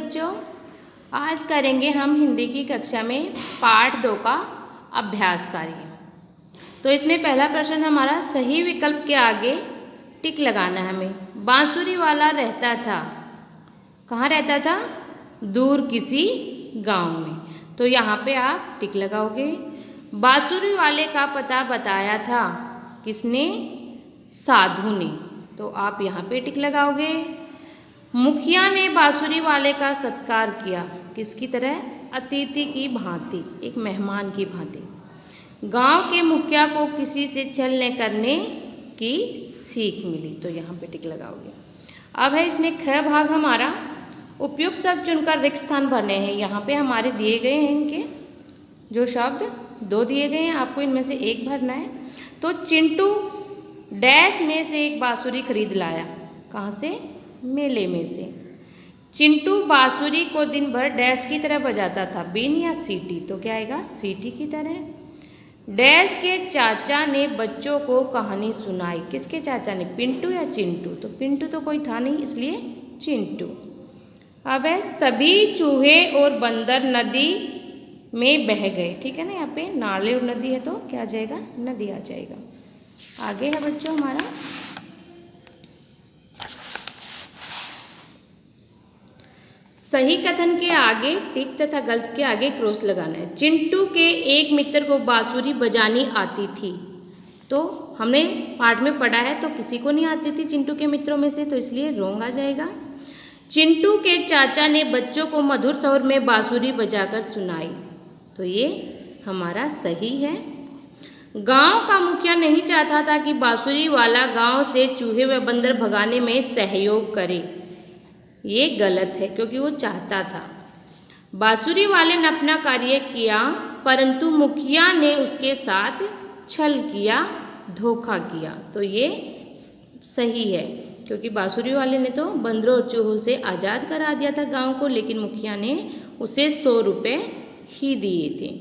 बच्चों, आज करेंगे हम हिंदी की कक्षा में पाठ 2 का अभ्यास कार्य। तो इसमें पहला प्रश्न हमारा सही विकल्प के आगे टिक लगाना है हमें। बांसुरी वाला रहता था, कहाँ रहता था? दूर किसी गांव में। तो यहाँ पे आप टिक लगाओगे। बांसुरी वाले का पता बताया था, किसने? साधु ने। तो आप यहाँ पे टिक लगाओगे। मुखिया ने बांसुरी वाले का सत्कार किया, किसकी तरह? अतिथि की भांति, एक मेहमान की भांति। गांव के मुखिया को किसी से छल न करने की सीख मिली। तो यहाँ पे टिक लगाओगे। अब है इसमें ख भाग हमारा। उपयुक्त शब्द चुनकर रिक्त स्थान भरने हैं। यहाँ पे हमारे दिए गए हैं इनके जो शब्द 2 दिए गए हैं, आपको इनमें से एक भरना है। तो चिंटू डैश में से एक बांसुरी खरीद लाया। कहाँ से? मेले में से। चिंटू बांसुरी को दिन भर डैश की तरह बजाता था, बीन या सीटी? तो क्या आएगा? सीटी की तरह। डैश के चाचा ने बच्चों को कहानी सुनाई। किसके चाचा ने? पिंटू या चिंटू? तो पिंटू तो कोई था नहीं, इसलिए चिंटू। अब है सभी चूहे और बंदर नदी में बह गए। ठीक है ना, यहाँ पे नाले और नदी है तो क्या आ जाएगा? नदी आ जाएगा। आगे है बच्चों हमारा सही कथन के आगे टिक तथा गलत के आगे क्रॉस लगाना है। चिंटू के एक मित्र को बांसुरी बजानी आती थी। तो हमने पाठ में पढ़ा है तो किसी को नहीं आती थी चिंटू के मित्रों में से, तो इसलिए रोंग आ जाएगा। चिंटू के चाचा ने बच्चों को मधुर स्वर में बांसुरी बजाकर सुनाई। तो ये हमारा सही है। गांव का मुखिया नहीं चाहता था कि बांसुरी वाला गांव से चूहे व बंदर भगाने में सहयोग करे। ये गलत है क्योंकि वो चाहता था। बांसुरी वाले ने अपना कार्य किया परंतु मुखिया ने उसके साथ छल किया, धोखा किया। तो ये सही है क्योंकि बांसुरी वाले ने तो बंदरों और चूहों से आज़ाद करा दिया था गांव को, लेकिन मुखिया ने उसे 100 रुपये ही दिए थे।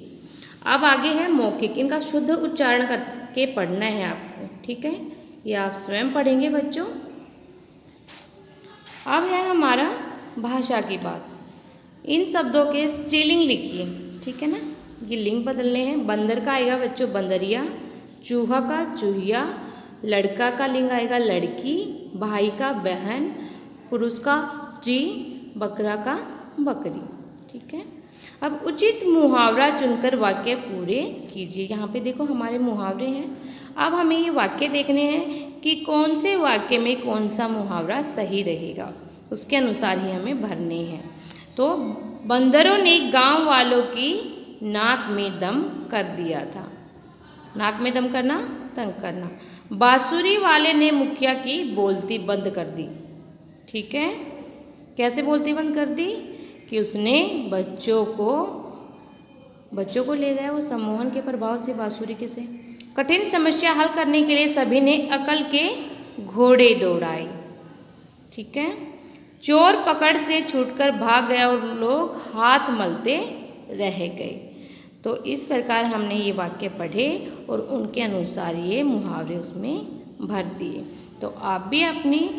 अब आगे है मौखिक। इनका शुद्ध उच्चारण करके पढ़ना है आपको। ठीक है, ये आप स्वयं पढ़ेंगे बच्चों। अब है हमारा भाषा की बात। इन शब्दों के स्त्रीलिंग लिखिए। ठीक है ना, ये लिंग बदलने हैं। बंदर का आएगा बच्चों बंदरिया, चूहा का चूहिया, लड़का का लिंग आएगा लड़की, भाई का बहन, पुरुष का स्त्री, बकरा का बकरी। ठीक है, अब उचित मुहावरा चुनकर वाक्य पूरे कीजिए। यहाँ पे देखो हमारे मुहावरे हैं। अब हमें ये वाक्य देखने हैं कि कौन से वाक्य में कौन सा मुहावरा सही रहेगा, उसके अनुसार ही हमें भरने हैं। तो बंदरों ने गांव वालों की नाक में दम कर दिया था। नाक में दम करना, तंग करना। बांसुरी वाले ने मुखिया की बोलती बंद कर दी। ठीक है, कैसे बोलती बंद कर दी? कि उसने बच्चों को ले गया वो सम्मोहन के प्रभाव से बांसुरी के से। कठिन समस्या हल करने के लिए सभी ने अकल के घोड़े दौड़ाए। ठीक है, चोर पकड़ से छूटकर भाग गया और लोग हाथ मलते रह गए। तो इस प्रकार हमने ये वाक्य पढ़े और उनके अनुसार ये मुहावरे उसमें भर दिए। तो आप भी अपनी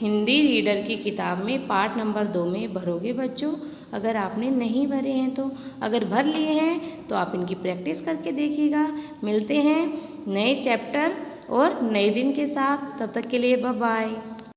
हिंदी रीडर की किताब में पाठ नंबर 2 में भरोगे बच्चों। अगर आपने नहीं भरे हैं तो, अगर भर लिए हैं तो आप इनकी प्रैक्टिस करके देखिएगा। मिलते हैं नए चैप्टर और नए दिन के साथ, तब तक के लिए बाय बाय।